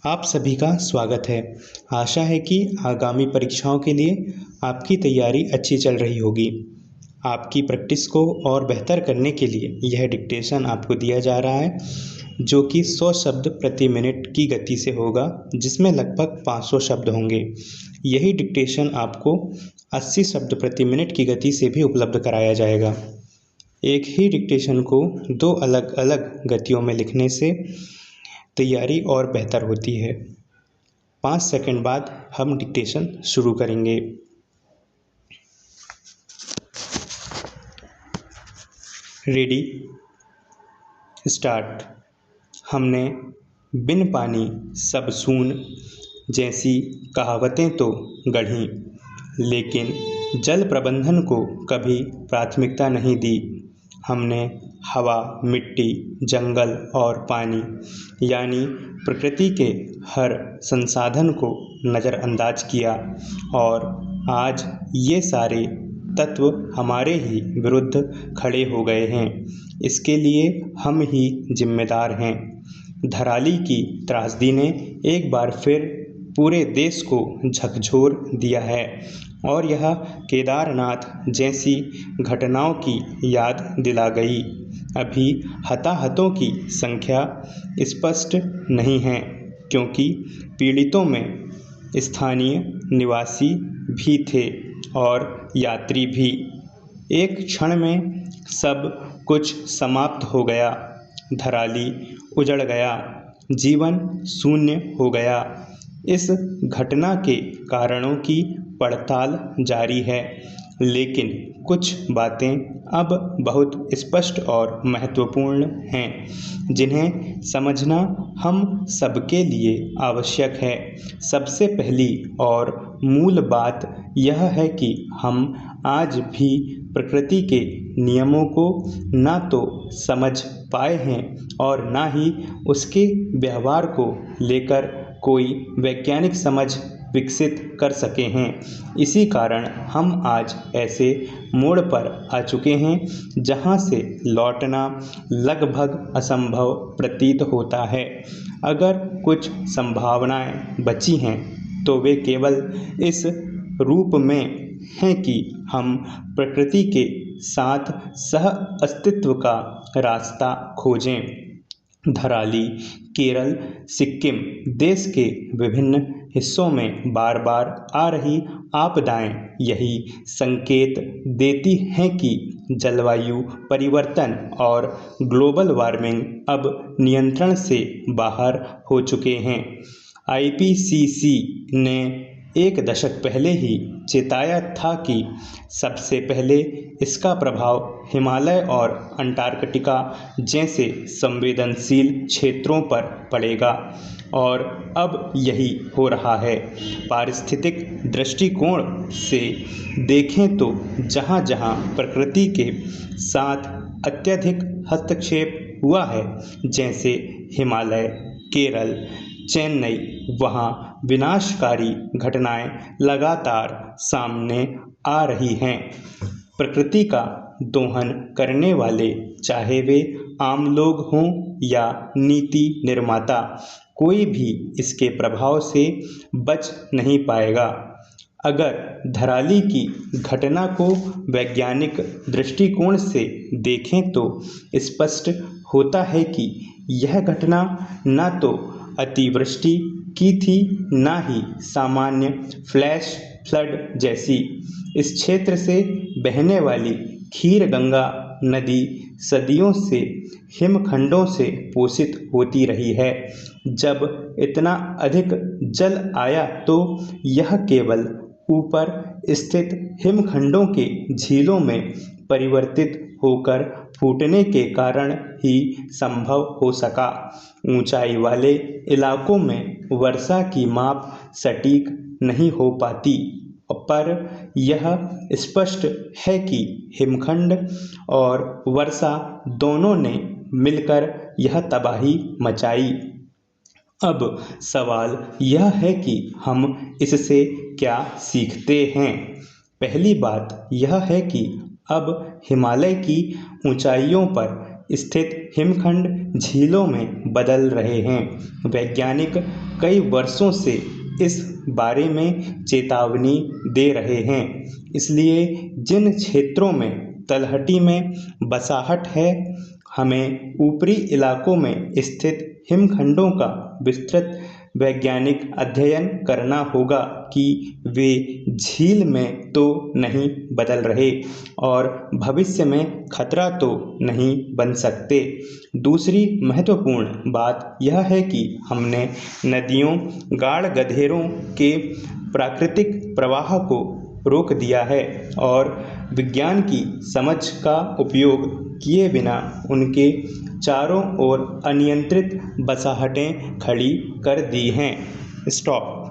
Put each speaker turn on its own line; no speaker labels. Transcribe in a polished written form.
आप सभी का स्वागत है। आशा है कि आगामी परीक्षाओं के लिए आपकी तैयारी अच्छी चल रही होगी। आपकी प्रैक्टिस को और बेहतर करने के लिए यह डिक्टेशन आपको दिया जा रहा है, जो कि 100 शब्द प्रति मिनट की गति से होगा, जिसमें लगभग 500 शब्द होंगे। यही डिक्टेशन आपको 80 शब्द प्रति मिनट की गति से भी उपलब्ध कराया जाएगा। एक ही डिक्टेशन को 2 अलग अलग गतियों में लिखने से तैयारी और बेहतर होती है। 5 सेकंड बाद हम डिक्टेशन शुरू करेंगे। Ready, start. हमने बिन पानी सब सून जैसी कहावतें तो गढ़ीं, लेकिन जल प्रबंधन को कभी प्राथमिकता नहीं दी। हमने हवा, मिट्टी, जंगल और पानी यानी प्रकृति के हर संसाधन को नज़रअंदाज किया, और आज ये सारे तत्व हमारे ही विरुद्ध खड़े हो गए हैं। इसके लिए हम ही जिम्मेदार हैं। धराली की त्रासदी ने एक बार फिर पूरे देश को झकझोर दिया है, और यह केदारनाथ जैसी घटनाओं की याद दिला गई। अभी हताहतों की संख्या स्पष्ट नहीं है, क्योंकि पीड़ितों में स्थानीय निवासी भी थे और यात्री भी। एक क्षण में सब कुछ समाप्त हो गया। धराली उजड़ गया, जीवन शून्य हो गया। इस घटना के कारणों की पड़ताल जारी है, लेकिन कुछ बातें अब बहुत स्पष्ट और महत्वपूर्ण हैं, जिन्हें समझना हम सबके लिए आवश्यक है। सबसे पहली और मूल बात यह है कि हम आज भी प्रकृति के नियमों को ना तो समझ पाए हैं और ना ही उसके व्यवहार को लेकर कोई वैज्ञानिक समझ विकसित कर सके हैं। इसी कारण हम आज ऐसे मोड़ पर आ चुके हैं जहां से लौटना लगभग असंभव प्रतीत होता है। अगर कुछ संभावनाएं बची हैं तो वे केवल इस रूप में हैं कि हम प्रकृति के साथ सह अस्तित्व का रास्ता खोजें। धराली, केरल, सिक्किम, देश के विभिन्न हिस्सों में बार बार आ रही आपदाएं यही संकेत देती हैं कि जलवायु परिवर्तन और ग्लोबल वार्मिंग अब नियंत्रण से बाहर हो चुके हैं। आईपीसीसी ने एक दशक पहले ही चेताया था कि सबसे पहले इसका प्रभाव हिमालय और अंटार्कटिका जैसे संवेदनशील क्षेत्रों पर पड़ेगा, और अब यही हो रहा है। पारिस्थितिक दृष्टिकोण से देखें तो जहाँ जहाँ प्रकृति के साथ अत्यधिक हस्तक्षेप हुआ है, जैसे हिमालय, केरल, चेन्नई, वहाँ विनाशकारी घटनाएं लगातार सामने आ रही हैं। प्रकृति का दोहन करने वाले, चाहे वे आम लोग हों या नीति निर्माता, कोई भी इसके प्रभाव से बच नहीं पाएगा। अगर धराली की घटना को वैज्ञानिक दृष्टिकोण से देखें तो स्पष्ट होता है कि यह घटना न तो अतिवृष्टि की थी, न ही सामान्य फ्लैश फ्लड जैसी। इस क्षेत्र से बहने वाली खीर गंगा नदी सदियों से हिमखंडों से पोषित होती रही है। जब इतना अधिक जल आया तो यह केवल ऊपर स्थित हिमखंडों के झीलों में परिवर्तित होकर फूटने के कारण ही संभव हो सका। ऊंचाई वाले इलाकों में वर्षा की माप सटीक नहीं हो पाती, पर यह स्पष्ट है कि हिमखंड और वर्षा दोनों ने मिलकर यह तबाही मचाई। अब सवाल यह है कि हम इससे क्या सीखते हैं। पहली बात यह है कि अब हिमालय की ऊंचाइयों पर स्थित हिमखंड झीलों में बदल रहे हैं। वैज्ञानिक कई वर्षों से इस बारे में चेतावनी दे रहे हैं। इसलिए जिन क्षेत्रों में तलहटी में बसाहट है, हमें ऊपरी इलाकों में स्थित हिमखंडों का विस्तृत वैज्ञानिक अध्ययन करना होगा कि वे झील में तो नहीं बदल रहे और भविष्य में खतरा तो नहीं बन सकते। दूसरी महत्वपूर्ण बात यह है कि हमने नदियों, गाढ़ गधेरों के प्राकृतिक प्रवाह को रोक दिया है और विज्ञान की समझ का उपयोग किए बिना उनके चारों ओर अनियंत्रित बसाहटें खड़ी कर दी हैं। स्टॉप।